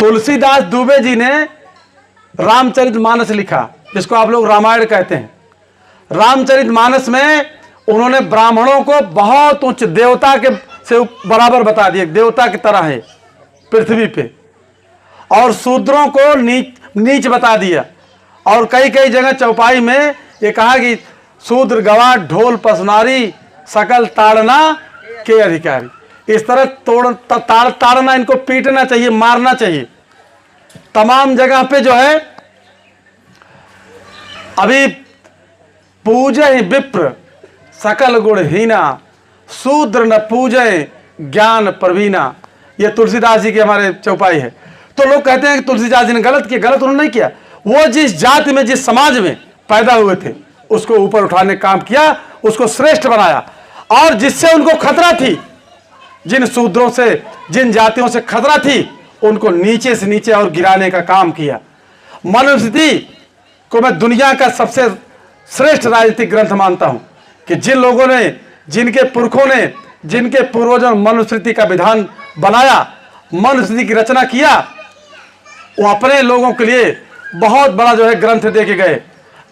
तुलसीदास दुबे जी ने रामचरितमानस लिखा, जिसको आप लोग रामायण कहते हैं। रामचरितमानस में उन्होंने ब्राह्मणों को बहुत उच्च देवता के से बराबर बता दिया, देवता की तरह है पृथ्वी पे, और शूद्रों को नीच बता दिया। और कई कई जगह चौपाई में ये कहा कि शूद्र गवार ढोल पसनारी सकल ताड़ना के अधिकारी। इस तरह ताड़ना, इनको पीटना चाहिए, मारना चाहिए। तमाम जगह पे जो है अभी पूजय विप्र सकल गुणहीना शूद्र न पूजय ज्ञान प्रवीणा, ये तुलसीदास जी की हमारे चौपाई है। तो लोग कहते हैं कि तुलसीदास जी ने गलत किया। गलत उन्होंने नहीं किया, वो जिस जाति में जिस समाज में पैदा हुए थे उसको ऊपर उठाने का काम किया, उसको श्रेष्ठ बनाया। और जिससे उनको खतरा थी, जिन शूद्रों से, जिन जातियों से खतरा थी, उनको नीचे से नीचे और गिराने का काम किया। मनुस्मृति को मैं दुनिया का सबसे श्रेष्ठ राजनीतिक ग्रंथ मानता हूं कि जिन लोगों ने, जिनके पुरखों ने, जिनके पूर्वजों ने मनुस्मृति का विधान बनाया, मनुस्मृति की रचना किया, वो अपने लोगों के लिए बहुत बड़ा जो है ग्रंथ दे के गए।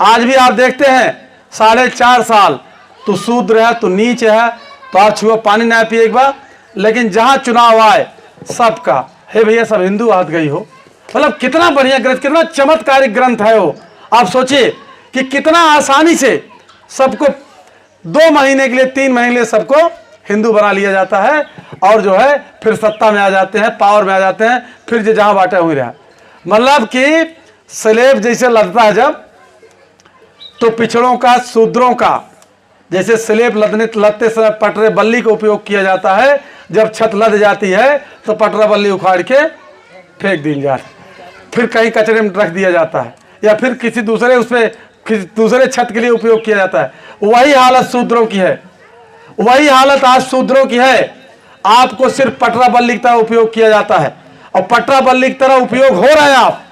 आज भी आप देखते हैं 4.5 साल तू शूद्र है, तू नीच है, तो आप छुआ पानी ना पिए एक बार। लेकिन जहां चुनाव आए सबका, हे भैया सब हिंदू हाथ गई हो। मतलब कितना बढ़िया ग्रंथ, कितना चमत्कारिक ग्रंथ है वो। आप सोचिए कि कितना आसानी से सबको 2 महीने के लिए, 3 महीने के लिए सबको हिंदू बना लिया जाता है, और जो है फिर सत्ता में आ जाते हैं, पावर में आ जाते हैं, फिर जो जहां बांटे हुए रहा। मतलब कि स्लेब जैसे लदता है जब, तो पिछड़ों का, शूद्रों का, जैसे स्लेब लदते समय पटरे बल्ली का उपयोग किया जाता है। जब छत लद जाती है तो पटरा बल्ली उखाड़ के फेंक दी जाती, फिर कहीं कचरे में रख दिया जाता है, या फिर किसी दूसरे उसमें किसी दूसरे छत के लिए उपयोग किया जाता है। वही हालत शूद्रों की है, वही हालत आज शूद्रों की है। आपको सिर्फ पटरा बल्ली की तरह उपयोग किया जाता है, और पटरा बल्ली की तरह उपयोग हो रहे हैं आप।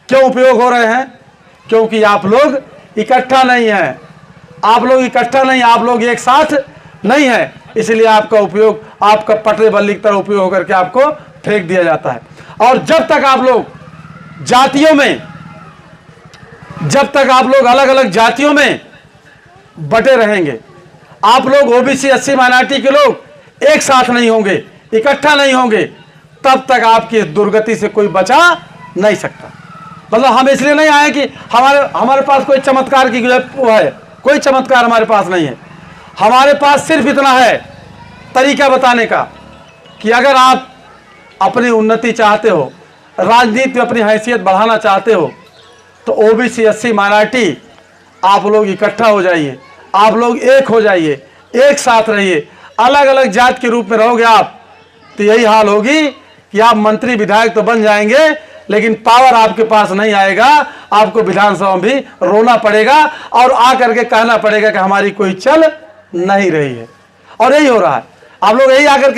क्यों उपयोग हो रहे हैं? क्योंकि आप लोग इकट्ठा नहीं हैं, आप लोग इकट्ठा नहीं, आप लोग एक साथ नहीं है, इसलिए आपका उपयोग, आपका पटरे बल्ली की तरह उपयोग होकर के आपको फेंक दिया जाता है। और जब तक आप लोग जातियों में, जब तक आप लोग अलग अलग जातियों में बटे रहेंगे, आप लोग ओबीसी SC माइनॉरिटी के लोग एक साथ नहीं होंगे, इकट्ठा नहीं होंगे, तब तक आपकी दुर्गति से कोई बचा नहीं सकता। मतलब हम इसलिए नहीं आए कि हमारे पास कोई चमत्कार की वो है, कोई चमत्कार हमारे पास नहीं है। हमारे पास सिर्फ इतना है तरीका बताने का कि अगर आप अपनी उन्नति चाहते हो, राजनीति में अपनी हैसियत बढ़ाना चाहते हो, तो ओबीसी SC माइनॉरिटी आप लोग इकट्ठा हो जाइए, आप लोग एक हो जाइए, एक साथ रहिए। अलग अलग जात के रूप में रहोगे आप तो यही हाल होगी कि आप मंत्री विधायक तो बन जाएंगे, लेकिन पावर आपके पास नहीं आएगा। आपको विधानसभा में भी रोना पड़ेगा और आकर के कहना पड़ेगा कि हमारी कोई चल नहीं रही है। और यही हो रहा है, आप लोग यही आकर के